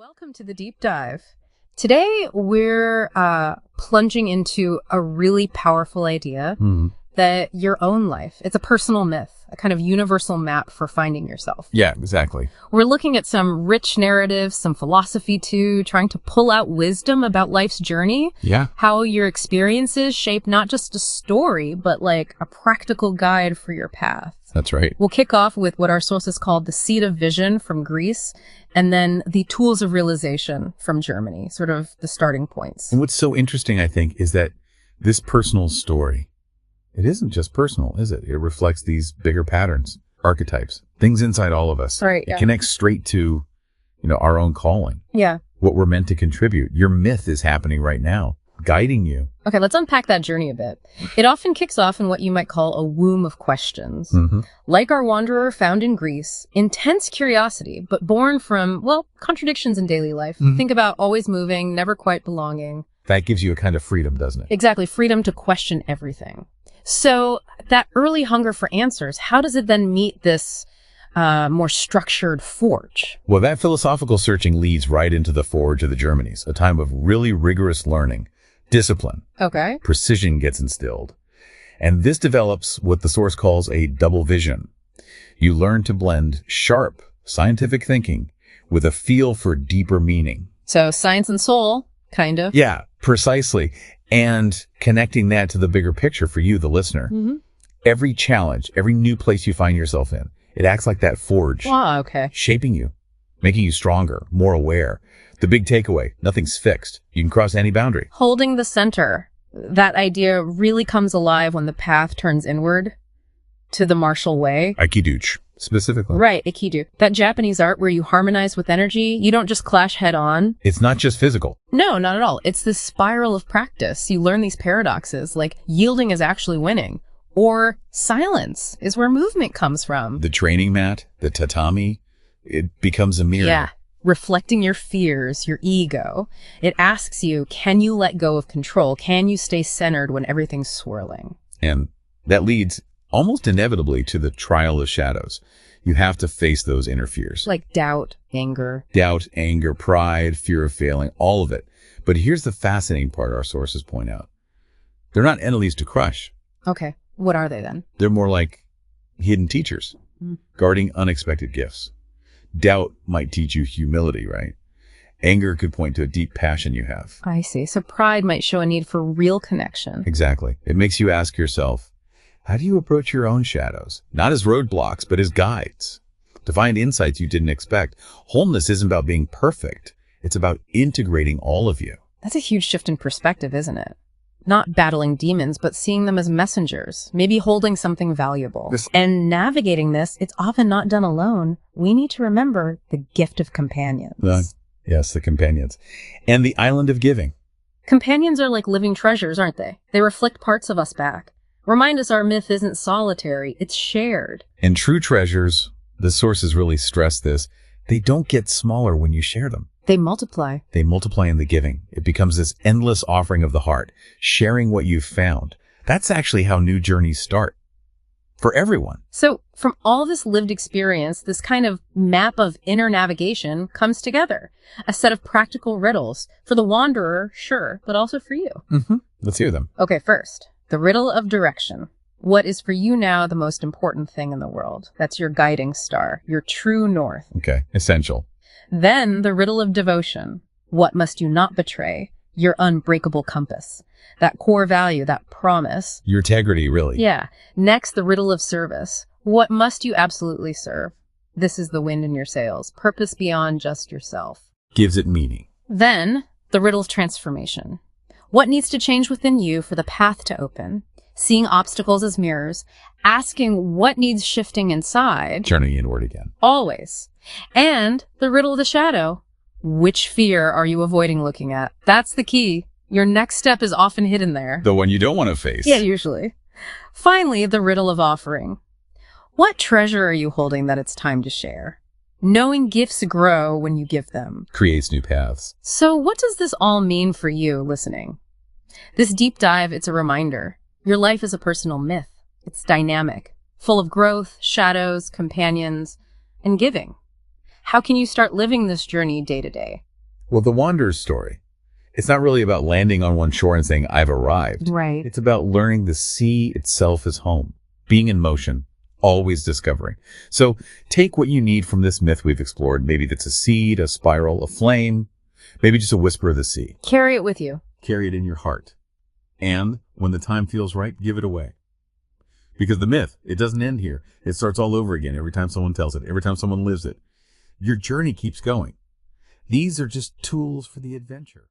Welcome to the deep dive. Today, we're plunging into a really powerful idea that your own life, it's a personal myth, a kind of universal map for finding yourself. Yeah, exactly. We're looking at some rich narratives, some philosophy too, trying to pull out wisdom about life's journey. Yeah. How your experiences shape not just a story, but like a practical guide for your path. That's right. We'll kick off with what our sources called the seed of vision from Greece, and then the tools of realization from Germany, sort of the starting points. And what's so interesting, I think, is that this personal story, it isn't just personal, is it? It reflects these bigger patterns, archetypes, things inside all of us. Right. It connects straight to, our own calling. Yeah. What we're meant to contribute. Your myth is happening right now, guiding you. Okay, let's unpack that journey a bit. It often kicks off in what you might call a womb of questions. Like our wanderer found in Greece, intense curiosity, but born from, contradictions in daily life. Think about always moving, never quite belonging. That gives you a kind of freedom, doesn't it? Exactly, freedom to question everything. So that early hunger for answers, how does it then meet this more structured forge? Well, that philosophical searching leads right into the forge of the Germanies, a time of really rigorous learning. Discipline. Okay. Precision gets instilled. And this develops what the source calls a double vision. You learn to blend sharp scientific thinking with a feel for deeper meaning. So science and soul, kind of. Yeah, precisely. And connecting that to the bigger picture for you, the listener. Every challenge, every new place you find yourself in, it acts like that forge. Wow, okay. Shaping you, making you stronger, more aware. The big takeaway, nothing's fixed. You can cross any boundary. Holding the center. That idea really comes alive when the path turns inward to the martial way. Aikido, specifically. Right, Aikido. That Japanese art where you harmonize with energy. You don't just clash head on. It's not just physical. No, not at all. It's this spiral of practice. You learn these paradoxes, like yielding is actually winning. Or silence is where movement comes from. The training mat, the tatami, it becomes a mirror. Yeah. Reflecting your fears, your ego. It asks you, can you let go of control? Can you stay centered when everything's swirling? And that leads almost inevitably to the trial of shadows. You have to face those inner fears. Like doubt, anger. Doubt, anger, pride, fear of failing, all of it. But here's the fascinating part our sources point out. They're not enemies to crush. Okay. What are they then? They're more like hidden teachers, guarding unexpected gifts. Doubt might teach you humility, right? Anger could point to a deep passion you have. I see. So pride might show a need for real connection. Exactly. It makes you ask yourself, how do you approach your own shadows? Not as roadblocks, but as guides. To find insights you didn't expect. Wholeness isn't about being perfect. It's about integrating all of you. That's a huge shift in perspective, isn't it? Not battling demons, but seeing them as messengers, maybe holding something valuable. And navigating this, it's often not done alone. We need to remember the gift of companions. Yes, the companions. And the island of giving. Companions are like living treasures, aren't they? They reflect parts of us back. Remind us our myth isn't solitary, it's shared. And true treasures, the sources really stress this, they don't get smaller when you share them. They multiply. They multiply in the giving. It becomes this endless offering of the heart, sharing what you've found. That's actually how new journeys start. For everyone. So from all this lived experience, this kind of map of inner navigation comes together. A set of practical riddles. For the wanderer, sure, but also for you. Let's hear them. Okay, first, the riddle of direction. What is for you now the most important thing in the world? That's your guiding star, your true north. Okay, essential. Then the riddle of devotion. What must you not betray? Your unbreakable compass. That core value, that promise. Your integrity, really. Yeah. Next, the riddle of service. What must you absolutely serve? This is the wind in your sails. Purpose beyond just yourself. Gives it meaning. Then, the riddle of transformation. What needs to change within you for the path to open? Seeing obstacles as mirrors. Asking what needs shifting inside. Turning inward again. Always. And the riddle of the shadow. Which fear are you avoiding looking at? That's the key. Your next step is often hidden there. The one you don't want to face. Yeah, usually. Finally, the riddle of offering. What treasure are you holding that it's time to share? Knowing gifts grow when you give them. Creates new paths. So what does this all mean for you listening? This deep dive, it's a reminder. Your life is a personal myth. It's dynamic, full of growth, shadows, companions, and giving. How can you start living this journey day to day? Well, the wanderer's story, it's not really about landing on one shore and saying, I've arrived. Right. It's about learning the sea itself is home, being in motion, always discovering. So take what you need from this myth we've explored. Maybe that's a seed, a spiral, a flame, maybe just a whisper of the sea. Carry it with you. Carry it in your heart. And when the time feels right, give it away. Because the myth, it doesn't end here. It starts all over again every time someone tells it, every time someone lives it. Your journey keeps going. These are just tools for the adventure.